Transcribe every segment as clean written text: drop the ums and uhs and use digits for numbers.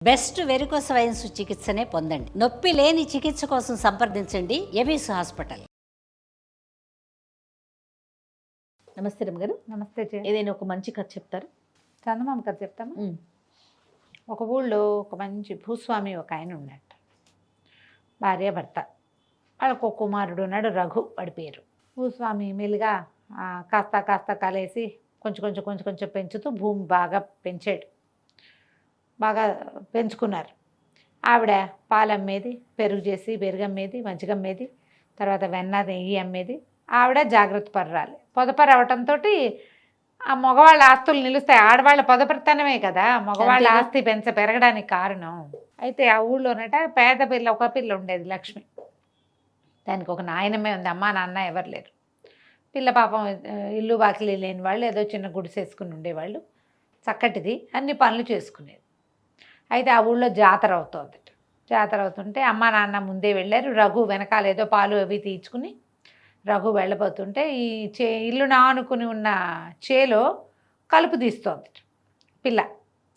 Best varicose veins చికిత్సనే పొందండి. నొప్పి లేని చికిత్స కోసం సంప్రదించండి ఎబిస్ హాస్పిటల్. నమస్తే రమ్మగారు. నమస్తే. ఏదైనా ఒక మంచి కథ చెప్తారు? చందమామ కథ చెప్తాము. ఒక ఊళ్ళో ఒక మంచి భూస్వామి ఒక ఆయన ఉన్నట్టు, భార్య భర్త, వాళ్ళకు ఒక కుమారుడు ఉన్నాడు, రఘు వాడి పేరు. భూస్వామి మెల్లిగా కాస్త కాస్త కాలేసి కొంచెం పెంచుతూ భూమి బాగా పెంచాడు. బాగా పెంచుకున్నారు. ఆవిడ పాలు అమ్మేది, పెరుగు అమ్మేది, మజ్జిగ అమ్మేది, తర్వాత వెన్న నెయ్యి అమ్మేది. ఆవిడ జాగ్రత్త పర్రాలి. పొదపర అవటంతో ఆ మగవాళ్ళ ఆస్తులు నిలుస్తాయి. ఆడవాళ్ళ పొదపరితనమే కదా మగవాళ్ళ ఆస్తి పెరగడానికి కారణం. అయితే ఆ ఊళ్ళోనట పేద పిల్ల ఒక పిల్ల ఉండేది, లక్ష్మి. దానికి ఒక నాయనమే ఉంది, అమ్మ నాన్న ఎవరు లేరు. పిల్ల పాపం ఇల్లు వాకిలి లేని వాళ్ళు, ఏదో చిన్న గుడిసేసుకుని ఉండేవాళ్ళు. చక్కటిది, అన్ని పనులు చేసుకునేది. అయితే ఆ ఊళ్ళో జాతర అవుతుంది. జాతర అవుతుంటే అమ్మ నాన్న ముందే వెళ్ళారు. రఘు వెనకాల ఏదో పాలు అవి తీర్చుకుని రఘు వెళ్ళబోతుంటే ఈ ఇల్లు నానుకుని ఉన్న చేలో కలుపు తీస్తోంది పిల్ల,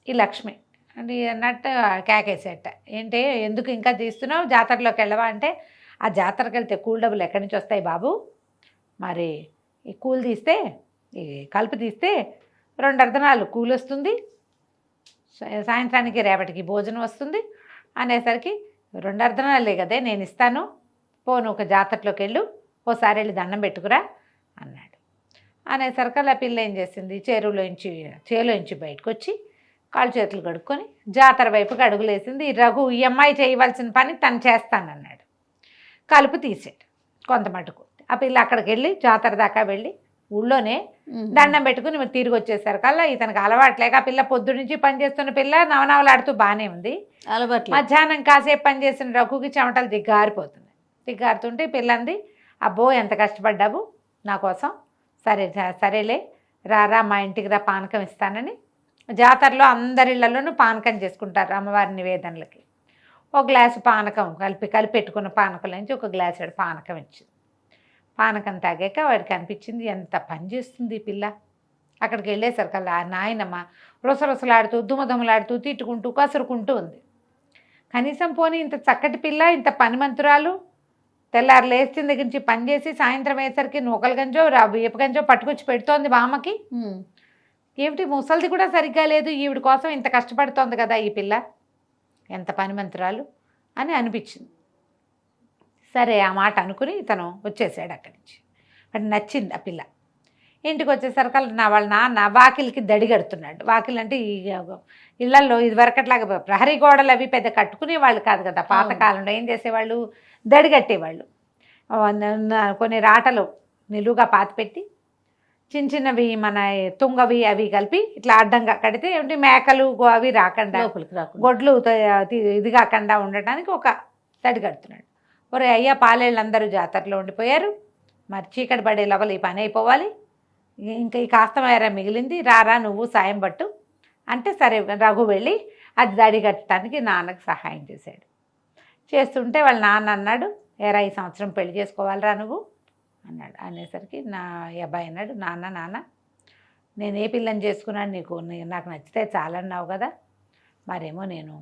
ఈ లక్ష్మి. అంటే అన్నట్టు కేకేసేట, ఏంటి ఎందుకు ఇంకా తీస్తున్నావు, జాతరలోకి వెళ్ళవా అంటే, ఆ జాతరకి వెళ్తే కూల్ డబ్బులు ఎక్కడి నుంచి వస్తాయి బాబు, మరి ఈ కూల్ తీస్తే, ఈ కలుపు తీస్తే 2 అర్ధనాలు కూలి వస్తుంది, సాయంత్రానికి రేపటికి భోజనం వస్తుంది అనేసరికి 2 అర్ధనాలే కదే నేను ఇస్తాను, పోను ఒక జాతరలోకి వెళ్ళు, ఓసారి వెళ్ళి దండం పెట్టుకురా అన్నాడు. అనేసరికి ఆ పిల్ల ఏం చేసింది, చేలోంచి బయటకు వచ్చి కాళ్ళు చేతులు కడుక్కొని జాతర వైపుకి అడుగులేసింది. రఘు ఈ అమ్మాయి చేయవలసిన పని తను చేస్తానన్నాడు. కలుపు తీసాడు కొంత మటుకు. ఆ పిల్ల అక్కడికి వెళ్ళి జాతర దాకా వెళ్ళి ఊళ్ళోనే దండం పెట్టుకుని తిరిగి వచ్చేసారు కల్లా ఇతనికి అలవాట్లేక, ఆ పిల్ల పొద్దు నుంచి పనిచేస్తున్న పిల్ల నవనవలాడుతూ బాగానే ఉంది. మధ్యాహ్నం కాసేపు పనిచేసిన రఘుకి చెమటలు దిగ్గారుతుంటే పిల్లంది, అబ్బో ఎంత కష్టపడ్డావు నా కోసం, సరేలే రా మా ఇంటికి రా, పానకం ఇస్తానని. జాతరలో అందరిళ్లలోనూ పానకం చేసుకుంటారు అమ్మవారి నివేదనలకి. ఒక గ్లాసు పానకం కలిపెట్టుకున్న పానకం నుంచి ఒక గ్లాసు పానకం ఇచ్చింది. పానకం తాగాక వాడికి అనిపించింది, ఎంత పని చేస్తుంది పిల్ల. అక్కడికి వెళ్ళేసరికల్లా ఆ నాయనమ్మ రుసరుసలాడుతూ దుమదుమలాడుతూ తిట్టుకుంటూ కసురుకుంటూ ఉంది. కనీసం పోనీ ఇంత చక్కటి పిల్ల, ఇంత పనిమంతురాలు, తెల్లారు లేచిన దగ్గర నుంచి పనిచేసి సాయంత్రం అయ్యేసరికి నూకల గంజో బియ్యపు గంజో పట్టుకొచ్చి పెడుతోంది బామ్మకి. ఏమిటి ముసలిది కూడా సరిగ్గా లేదు, ఈవిడ కోసం ఇంత కష్టపడుతోంది కదా ఈ పిల్ల, ఎంత పనిమంతురాలు అని అనిపించింది. సరే ఆ మాట అనుకుని ఇతను వచ్చేసాడు అక్కడి నుంచి. వాడికి నచ్చింది ఆ పిల్ల. ఇంటికి వచ్చేసరికి వాళ్ళ నాన్న వాకిలికి దడి కడుతున్నాడు. వాకిలి అంటే ఈ ఇళ్లల్లో ఇది వరకట్లాగా ప్రహరీ గోడలు అవి పెద్ద కట్టుకునే వాళ్ళు కాదు కదా పాతకాలంలో. ఏం చేసేవాళ్ళు, దడి కట్టేవాళ్ళు. కొన్ని రాటలు నిలువుగా పాతిపెట్టి చిన్నవి మన తుంగవి అవి కలిపి ఇట్లా అడ్డంగా కడితే ఏమిటి మేకలు అవి రాకుండా, గొడ్లు ఇది కాకుండా ఉండటానికి ఒక దడి కడుతున్నాడు. ఒరే అయ్యా, పాలేళ్ళందరూ జాతరలో ఉండిపోయారు, మరి చీకటి పడే లోపల ఈ పని అయిపోవాలి, ఇంకా ఈ కాస్త మేర మిగిలింది, రారా నువ్వు సాయం పట్టు అంటే, సరే రఘు వెళ్ళి అది దడి కట్టడానికి నాన్నకు సహాయం చేశాడు. చేస్తుంటే వాళ్ళ నాన్న అన్నాడు, ఏరా ఈ సంవత్సరం పెళ్లి చేసుకోవాలిరా నువ్వు అన్నాడు. అనేసరికి నా అబ్బాయి అన్నాడు, నాన్న నేను ఏ పిల్లని చేసుకున్నాను, నాకు నచ్చితే చాలన్నావు కదా, మరేమో నేను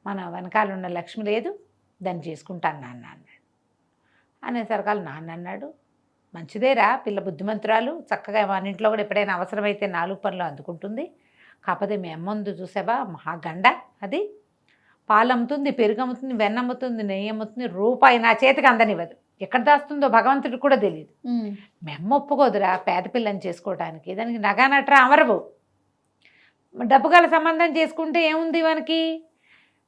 మన వెనకాల ఉన్న లక్ష్మి లేదు, దాన్ని చేసుకుంటాను నాన్న అన్నాడు. అనేసరికి నాన్న అన్నాడు, మంచిదేరా పిల్ల, బుద్ధిమంతురాలు, చక్కగా మన ఇంట్లో కూడా ఎప్పుడైనా అవసరమైతే 4 పనులు అందుకుంటుంది. కాకపోతే మీ అమ్మ ఉంది చూసావా, మహాగండ, అది పాలు అమ్ముతుంది, పెరుగు అమ్ముతుంది, వెన్న అమ్ముతుంది, నెయ్యి అమ్ముతుంది, రూపాయి నా చేతికి అందనివ్వదు. ఎక్కడ దాస్తుందో భగవంతుడికి కూడా తెలియదు. మీ అమ్మ ఒప్పుకోదురా పేద పిల్లని చేసుకోవడానికి, దానికి నగానట్రా అమరవు. డబ్బు గల సంబంధం చేసుకుంటే ఏముంది, మనకి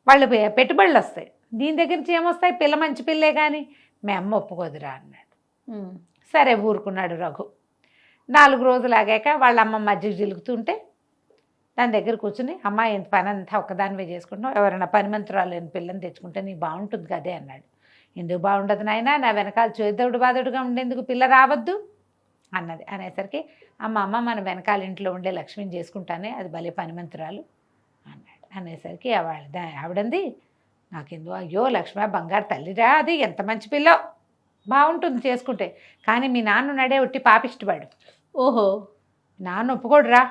వాళ్ళు పెట్టుబడులు వస్తాయి, దీని దగ్గర నుంచి ఏమొస్తాయి, పిల్ల మంచి పిల్లే కానీ మీ అమ్మ ఒప్పుకోదురా అన్నాడు. సరే ఊరుకున్నాడు రఘు. 4 రోజులు ఆగాక వాళ్ళ అమ్మ మజ్జిగ జిలుగుతుంటే దాని దగ్గర కూర్చుని, అమ్మాయి ఎంత పని అంతా ఒక్కదానివే చేసుకుంటున్నావు, ఎవరైనా పనిమంతురాలు లేని పిల్లని తెచ్చుకుంటే నీకు బాగుంటుంది కదే అన్నాడు. ఎందుకు బాగుండదు నాయన, నా వెనకాల చేదోడు బాదోడుగా ఉండేందుకు పిల్ల రావద్దు అన్నది. అనేసరికి అమ్మ మన వెనకాల ఇంట్లో ఉండే లక్ష్మిని చేసుకుంటానే, అది భలే పనిమంతురాలు అన్నాడు. అనేసరికి ఆవిడంది, నాకెందుకు, అయ్యో లక్ష్మి బంగారు తల్లిరా, అది ఎంత మంచి పిల్లో, బాగుంటుంది చేసుకుంటే, కానీ మీ నాన్న నడే ఒట్టి పాపిష్టివాడు. ఓహో, నాన్న ఒప్పుకోడురా,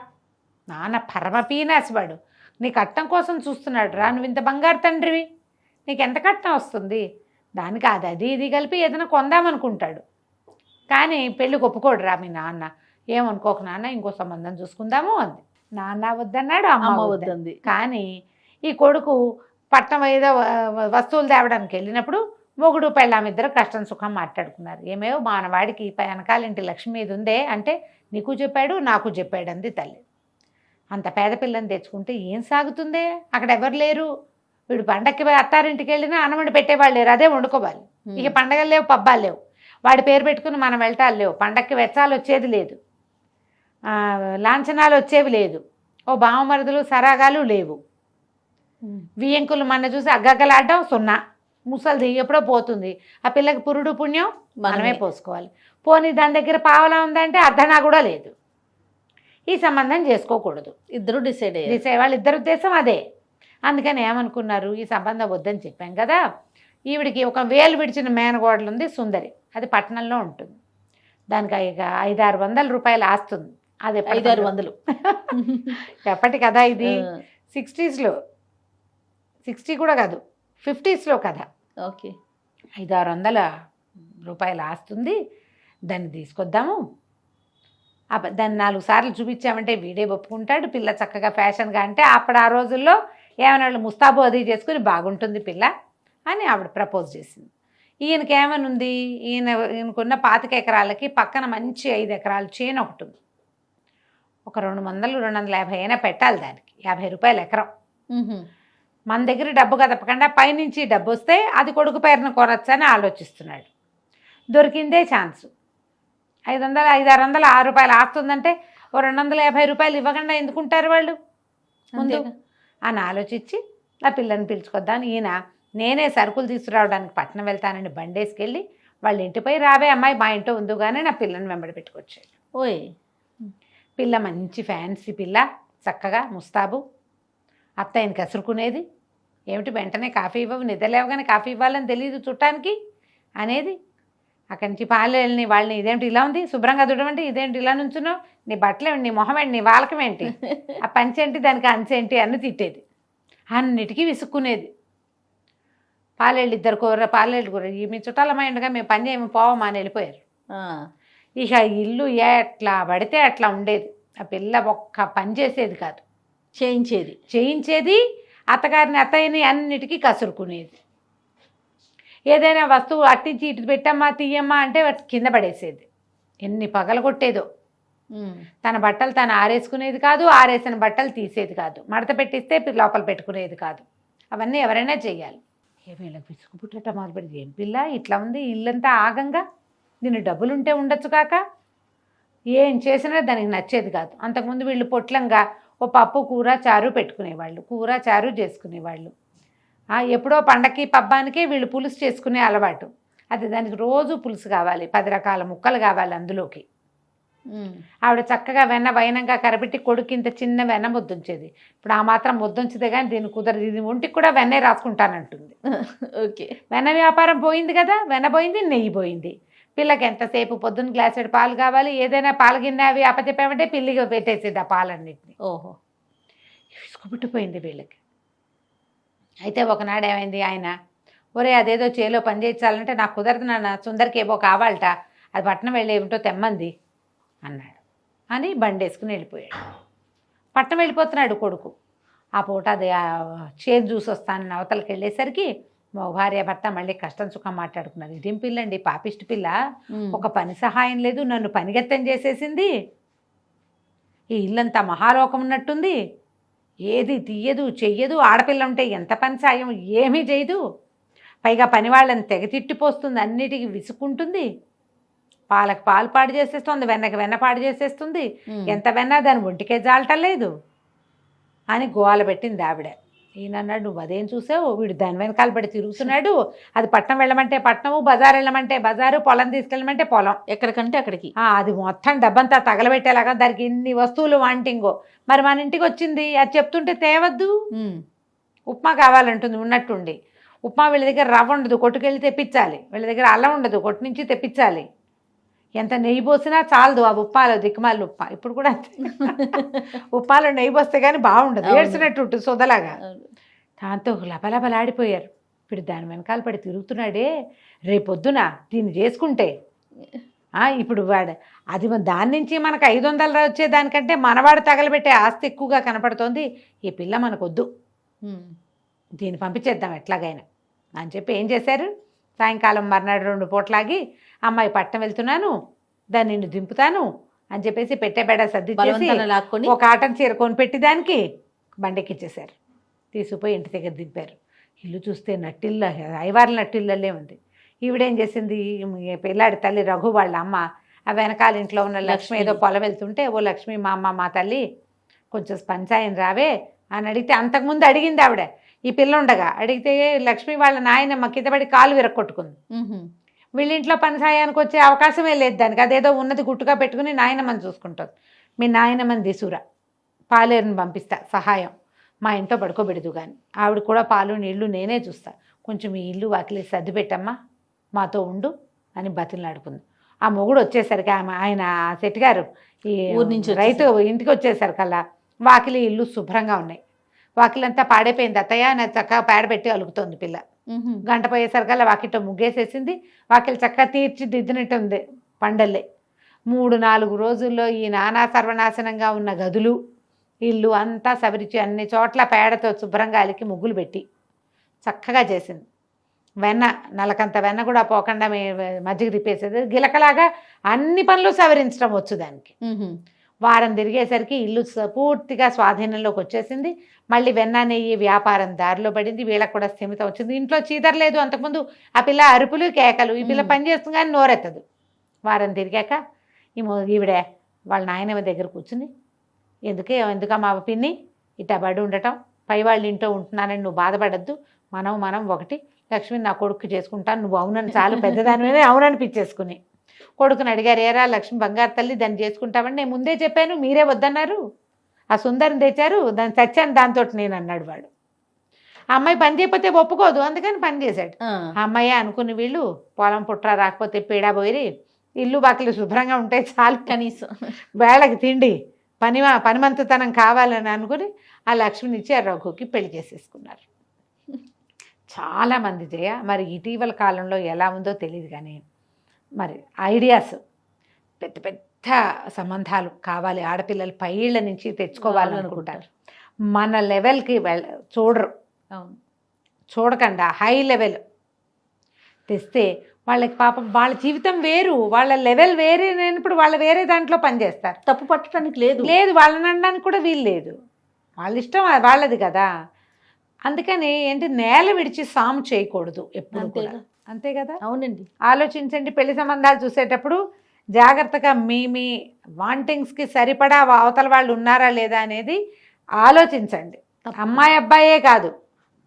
నాన్న పరమ పీనాసివాడు, నీ కట్నం కోసం చూస్తున్నాడు రా, నువ్వు ఇంత బంగారు తండ్రివి, నీకు ఎంత కట్నం వస్తుంది, దానికి అది ఇది కలిపి ఏదైనా కొందామనుకుంటాడు. కానీ పెళ్ళికి ఒప్పుకోడు రా మీ నాన్న. ఏమనుకోకు నాన్న, ఇంకో సంబంధం చూసుకుందాము అంది. నాన్న వద్దన్నాడు, అమ్మ వద్దంది. కానీ ఈ కొడుకు పట్నం ఏదో వస్తువులు తేవడానికి వెళ్ళినప్పుడు మొగుడు పెళ్ళామిద్దరు కష్టం సుఖం మాట్లాడుకున్నారు. ఏమేవో మానవాడికి వెనకాలింటి లక్ష్మి మీద ఉందే అంటే నీకు చెప్పాడు నాకు చెప్పాడు అంది తల్లి. అంత పేద పిల్లని తెచ్చుకుంటే ఏం సాగుతుందే, అక్కడ ఎవరు లేరు. వీడు పండక్కి అత్తారింటికి వెళ్ళినా అన్నమండి పెట్టేవాళ్ళు లేరు, అదే వండుకోవాలి. ఇక పండగలు లేవు, పబ్బాలు లేవు, వాడి పేరు పెట్టుకుని మనం వెళ్తాలు లేవు, పండక్కి వెచ్చాలు వచ్చేది లేదు, లాంఛనాలు వచ్చేవి లేదు, ఓ బావమరుదులు సరాగాలు లేవు, వియ్యంకులు మన చూసి అగ్గగ్గలాడడం సున్నా, ముసలిది ఎప్పుడో పోతుంది, ఆ పిల్లకి పురుడు పుణ్యం మనమే పోసుకోవాలి. పోనీ దాని దగ్గర పావలా ఉందంటే అర్ధనా కూడా లేదు, ఈ సంబంధం చేసుకోకూడదు. ఇద్దరు డిసైడ్ వాళ్ళ ఇద్దరు ఉద్దేశం అదే. అందుకని ఏమనుకున్నారు, ఈ సంబంధం వద్దని చెప్పాం కదా, ఈవిడికి ఒక వేలు విడిచిన మేనగోడలు ఉంది సుందరి, అది పట్టణంలో ఉంటుంది, దానికి ఇక 500-600 రూపాయలు ఆస్తుంది. అది 500-600 ఎప్పటి కదా ఇది, 60s, 60 కూడా కాదు 50s కదా. ఓకే, 500-600 రూపాయలు ఆస్తుంది, దాన్ని తీసుకొద్దాము, దాన్ని 4 సార్లు చూపించామంటే వీడే ఒప్పుకుంటాడు, పిల్ల చక్కగా ఫ్యాషన్గా, అంటే అప్పుడు ఆ రోజుల్లో ఏమైనా వాళ్ళు ముస్తాబు అది చేసుకుని బాగుంటుంది పిల్ల అని ఆవిడ ప్రపోజ్ చేసింది. ఈయనకి ఏమనుంది, ఈయనకున్న 25 ఎకరాలకి పక్కన మంచి 5 ఎకరాల చేను ఒకటి ఉంది, ఒక 200-250 అయినా పెట్టాలి దానికి, 50 రూపాయలు ఎకరం. మన దగ్గర డబ్బు కదపకుండా పైనుంచి డబ్బు వస్తే అది కొడుకు పేరున కొనొచ్చని ఆలోచిస్తున్నాడు. దొరికిందే ఛాన్సు. 500-600 6 రూపాయలు ఆస్తుందంటే ఓ 250 రూపాయలు ఇవ్వకుండా ఎందుకుంటారు వాళ్ళు ముందు అని ఆలోచించి ఆ పిల్లని పిలుచుకొద్దాను. ఈయన నేనే సరుకులు తీసుకురావడానికి పట్టణం వెళ్తానని బండేసుకెళ్ళి వాళ్ళ ఇంటిపై రావే అమ్మాయి మా ఇంట్లో ఉందిగానే నా పిల్లని వెంబడి పెట్టుకొచ్చాడు. ఓయ్, పిల్ల మంచి ఫ్యాన్సీ పిల్ల, చక్కగా ముస్తాబు, అత్త ఆయన కసురుకునేది, ఏమిటి వెంటనే కాఫీ ఇవ్వవు, నిద్రలేవగానే కాఫీ ఇవ్వాలని తెలియదు చుట్టానికి అనేది. అక్కడి నుంచి పాలని వాళ్ళని ఇదేంటి ఇలా ఉంది, శుభ్రంగా దుడమంటే ఇదేంటి ఇలా నుంచున్నావు, నీ బట్టలేంటి, నీ మొహం ఏంటి, నీ వాలకమేంటి, ఆ పంచేంటి, దానికి అంచేంటి అని తిట్టేది, అన్నిటికీ విసుక్కునేది. పాలేళ్ళు 2 కూర, పాలేళ్ళు కూర, మీ చుట్టాలమ్మ ఉండగా మేము పని చేయము పోవమా అని వెళ్ళిపోయారు. ఇక ఇల్లు ఎట్లా పడితే అట్లా ఉండేది. ఆ పిల్ల ఒక్క పని చేసేది కాదు, చేయించేది, అత్తగారిని అత్తయ్యని అన్నిటికీ కసురుకునేది. ఏదైనా వస్తువు అట్టించి ఇటు పెట్టమ్మా తీయమ్మా అంటే కింద పడేసేది. ఎన్ని పగలు కొట్టేదో. తన బట్టలు తను ఆరేసుకునేది కాదు, ఆరేసిన బట్టలు తీసేది కాదు, మడత పెట్టిస్తే లోపల పెట్టుకునేది కాదు. అవన్నీ ఎవరైనా చెయ్యాలి. వీళ్ళకి విసుగు పుట్టట మొదలుపెట్టి, ఏం పిల్ల ఇట్లా ఉంది, ఇల్లంతా ఆగంగా, దీని డబ్బులుంటే ఉండొచ్చు కాక, ఏం చేసినా దానికి నచ్చేది కాదు. అంతకుముందు వీళ్ళు పొట్లంగా ఓ పప్పు కూర చారు పెట్టుకునేవాళ్ళు, కూర చారు చేసుకునేవాళ్ళు. ఎప్పుడో పండక్కి పబ్బానికే వీళ్ళు పులుసు చేసుకునే అలవాటు. అది దానికి రోజు పులుసు కావాలి, 10 రకాల ముక్కలు కావాలి అందులోకి. ఆవిడ చక్కగా వెన్న వైనంగా కరబెట్టి కొడుకు ఇంత చిన్న వెన్న ముద్దుంచేది. ఇప్పుడు ఆ మాత్రం ముద్దుంచితే కానీ దీన్ని కుదరదు, ఇది ఒంటికి కూడా వెన్నే రాసుకుంటానంటుంది. ఓకే, వెన్న వ్యాపారం పోయింది కదా, వెన్న పోయింది, నెయ్యి పోయింది. పిల్లకి ఎంతసేపు పొద్దున్న గ్లాసెడ్ పాలు కావాలి, ఏదైనా పాలు గిన్నె అవి అప్పచెప్పామంటే పిల్లిగా పెట్టేసేది ఆ పాలన్నింటినీ. ఓహో, విసుగుబుట్టిపోయింది వీళ్ళకి. అయితే ఒకనాడు ఏమైంది, ఆయన ఒరే అదేదో చేలో పని చేయించాలంటే నాకు కుదరదు నాన్న, సుందరికి ఏవో కావాలట, అది పట్టణం వెళ్ళి ఏమిటో తెమ్మంది అన్నాడు అని బండేసుకుని వెళ్ళిపోయాడు. పట్టణం వెళ్ళిపోతున్నాడు కొడుకు. ఆ పూట అది చేదు చూసి వస్తానని అవతలకి వెళ్ళేసరికి మా భార్య భర్త మళ్ళీ కష్టం సుఖం మాట్లాడుకున్నారు. ఇదేం పిల్లండి, పాపిష్టి పిల్ల, ఒక పని సహాయం లేదు, నన్ను పనిగెత్తం చేసేసింది, ఈ ఇల్లంతా మహాలోకం ఉన్నట్టుంది, ఏది తీయదు చెయ్యదు, ఆడపిల్ల ఉంటే ఎంత పని సాయం ఏమీ చేయదు, పైగా పని వాళ్ళని తెగ తిట్టిపోస్తుంది, అన్నిటికీ విసుక్కుంటుంది, పాలకు పాలు పాడు చేసేస్తుంది, వెన్నకి వెన్న పాడు చేసేస్తుంది, ఎంత వెన్నా దాని ఒంటికే జాలటం లేదు అని గోల పెట్టింది ఆవిడ. ఈయన అన్నాడు, నువ్వు అదేం చూసావు, వీడు దాని వెనకాల పడి తిరుగుతున్నాడు, అది పట్నం వెళ్ళమంటే పట్నము, బజారు వెళ్ళమంటే బజారు, పొలం తీసుకెళ్ళమంటే పొలం, ఎక్కడికంటే అక్కడికి. అది మొత్తం డబ్బంతా తగలబెట్టేలాగా దానికి ఇన్ని వస్తువులు వాంటింగో. మరి మన ఇంటికి వచ్చింది, అది చెప్తుంటే తేవద్దు, ఉప్మా కావాలంటుంది ఉన్నట్టుండి, ఉప్మా వీళ్ళ దగ్గర రవ్వ ఉండదు, కొట్టుకెళ్ళి తెప్పించాలి, వీళ్ళ దగ్గర అల్లం ఉండదు, కొట్టు నుంచి తెప్పించాలి, ఎంత నెయ్యి పోసినా చాలదు ఆ ఉప్మాలో, దిక్కుమాల ఉప్మా ఇప్పుడు కూడా అంతే. ఉప్మాలో నెయ్యి పోస్తే కానీ బాగుండదు, ఏడ్చినట్టు ఉంటుంది సొదలాగా. దాంతో లబలబలాడిపోయారు. ఇప్పుడు దాని వెనకాల పడి తిరుగుతున్నాడే, రేపొద్దున దీన్ని చేసుకుంటే ఇప్పుడు వాడు అది దాని నుంచి మనకు 500 వచ్చే దానికంటే మనవాడు తగలబెట్టే ఆస్తి ఎక్కువగా కనపడుతోంది. ఈ పిల్ల మనకొద్దు, దీన్ని పంపించేద్దాం ఎట్లాగైనా అని చెప్పి ఏం చేశారు, సాయంకాలం మర్నాడు 2 పూటలాగి అమ్మాయి పట్టణం వెళ్తున్నాను, దాన్ని నిన్ను దింపుతాను అని చెప్పేసి పెట్టే బెడ సర్ది లాక్కొని ఒక కాటన్ చీర కొనిపెట్టి దానికి బండెక్కిచ్చేశారు. తీసుకుపోయి ఇంటి దగ్గర దింపారు. ఇల్లు చూస్తే నట్టిల్ల, ఐవార్ల నట్టిల్లలే ఉంది. ఈవిడేం చేసింది, పిల్లాడి తల్లి రఘు వాళ్ళ అమ్మ ఆ వెనకాల ఇంట్లో ఉన్న లక్ష్మి ఏదో పొలం వెళ్తుంటే, ఓ లక్ష్మి మా అమ్మ మా తల్లి కొంచెం పంచాయని రావే అని అడిగితే, అంతకుముందు అడిగింది ఆవిడ ఈ పిల్ల ఉండగా. అడిగితే లక్ష్మి వాళ్ళ నాయనమ్మ కిందపడి కాలు విరక్కొట్టుకుంది. వీళ్ళింట్లో పని సాయానికి వచ్చే అవకాశమే లేదు దానికి, అదేదో ఉన్నది గుట్టుగా పెట్టుకుని నాయనమ్మని చూసుకుంటుంది. మీ నాయనమ్మని తీసుకురా, పాలేరుని పంపిస్తా సహాయం, మా ఇంట్లో పడుకోబెడదు కానీ, ఆవిడ కూడా పాలు నీళ్లు నేనే చూస్తా, కొంచెం ఈ ఇల్లు వాకిలి సర్ది పెట్టమ్మా, మాతో ఉండు అని బతిలాడుకుంది. ఆ మొగుడు వచ్చేసరికి ఆయన శెట్టి గారు ఈ ఊరి నుంచి రైతు ఇంటికి వచ్చేసరికల్లా వాకిలి ఇల్లు శుభ్రంగా ఉన్నాయి. వాకిలంతా పాడైపోయింది. అత్తయ్య నా చక్కగా పేడబెట్టి అలుకుతోంది పిల్ల. గంట పోయేసరికల్లా వాకిట్లో ముగ్గేసేసింది. వాకిలి చక్కగా తీర్చిదిద్దినట్టు ఉంది పండల్లే. 3-4 రోజుల్లో ఈ నానా సర్వనాశనంగా ఉన్న గదులు ఇల్లు అంతా సవరించి అన్ని చోట్ల పేడతో శుభ్రంగా అలికి ముగ్గులు పెట్టి చక్కగా చేసింది. వెన్న నలకంత వెన్న కూడా పోకుండా మజ్జిగ తిప్పేసేది. గిలకలాగా అన్ని పనులు సవరించడం వచ్చు దానికి. వారం తిరిగేసరికి ఇల్లు పూర్తిగా స్వాధీనంలోకి వచ్చేసింది. మళ్ళీ వెన్న నెయ్యి వ్యాపారం దారిలో పడింది. వీళ్ళకి కూడా స్థిమితం వచ్చింది. ఇంట్లో చీదర లేదు. అంతకుముందు ఆ పిల్ల అరుపులు కేకలు, ఈ పిల్ల పని చేస్తుంది కానీ నోరెత్తదు. వారం తిరిగాక ఈవిడే వాళ్ళ నాయనమ్మ దగ్గర కూర్చుంది. ఎందుకమ్మా పిన్ని ఇట్టా బడి ఉండటం, పై వాళ్ళ ఇంట్లో ఉంటున్నానని నువ్వు బాధపడద్దు, మనం ఒకటి, లక్ష్మిని నా కొడుకు చేసుకుంటాను, నువ్వు అవునని చాలు పెద్దదాని మీద అవుననిపించేసుకుని కొడుకుని అడిగారు, ఏరా లక్ష్మి బంగారు తల్లి దాన్ని చేసుకుంటామని నేను ముందే చెప్పాను, మీరే వద్దన్నారు, ఆ సుందరిని తెచ్చారు, దాన్ని చచ్చాను దాంతో నేను అన్నాడు వాడు. ఆ అమ్మాయి పని చేయకపోతే ఒప్పుకోదు, అందుకని పని చేశాడు. ఆ అమ్మాయి అనుకుని వీళ్ళు పొలం పుట్ర రాకపోతే పీడా పోయి ఇల్లు బాకిలు శుభ్రంగా ఉంటే చాలు, కనీసం వేళకి తిండి పనిమంతుతనం కావాలని అనుకుని ఆ లక్ష్మిని ఇచ్చి ఆ రఘుకి పెళ్లి చేసేసుకున్నారు. చాలామంది జయ మరి ఇటీవల కాలంలో ఎలా ఉందో తెలియదు కానీ మరి ఐడియాస్ పెద్ద పెద్ద సంబంధాలు కావాలి, ఆడపిల్లలు పైళ్ళ నుంచి తెచ్చుకోవాలనుకుంటారు. మన లెవెల్కి చూడరు, చూడకుండా హై లెవెల్ తెస్తే వాళ్ళకి పాపం వాళ్ళ జీవితం వేరు, వాళ్ళ లెవెల్ వేరే లేనప్పుడు వాళ్ళు వేరే దాంట్లో పనిచేస్తారు. తప్పు పట్టడానికి లేదు, వాళ్ళని అనడానికి కూడా వీలు లేదు, వాళ్ళ ఇష్టం వాళ్ళది కదా. అందుకని ఏంటి, నేల విడిచి సాము చేయకూడదు ఎప్పుడు కూడా, అంతే కదా. అవునండి, ఆలోచించండి. పెళ్లి సంబంధాలు చూసేటప్పుడు జాగ్రత్తగా మీ వాంటింగ్స్కి సరిపడా అవతల వాళ్ళు ఉన్నారా లేదా అనేది ఆలోచించండి. అమ్మాయి అబ్బాయే కాదు,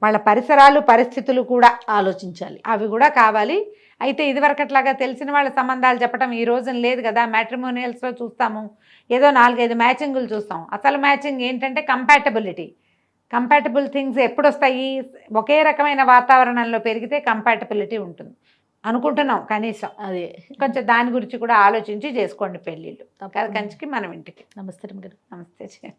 వాళ్ళ పరిసరాలు పరిస్థితులు కూడా ఆలోచించాలి, అవి కూడా కావాలి. అయితే ఇదివరకట్లాగా తెలిసిన వాళ్ళ సంబంధాలు చెప్పడం ఈ రోజున లేదు కదా. మ్యాట్రిమోనియల్స్లో చూస్తాము, ఏదో 4-5 మ్యాచింగులు చూస్తాం. అసలు మ్యాచింగ్ ఏంటంటే కంపాటబుల్ థింగ్స్ ఎప్పుడు వస్తాయి, ఒకే రకమైన వాతావరణంలో పెరిగితే కంపాటబిలిటీ ఉంటుంది అనుకుంటున్నాం. కనీసం అదే కొంచెం దాని గురించి కూడా ఆలోచించి చేసుకోండి పెళ్ళిళ్ళు. కంచికి మనం ఇంటికి. నమస్తే గారు. నమస్తే.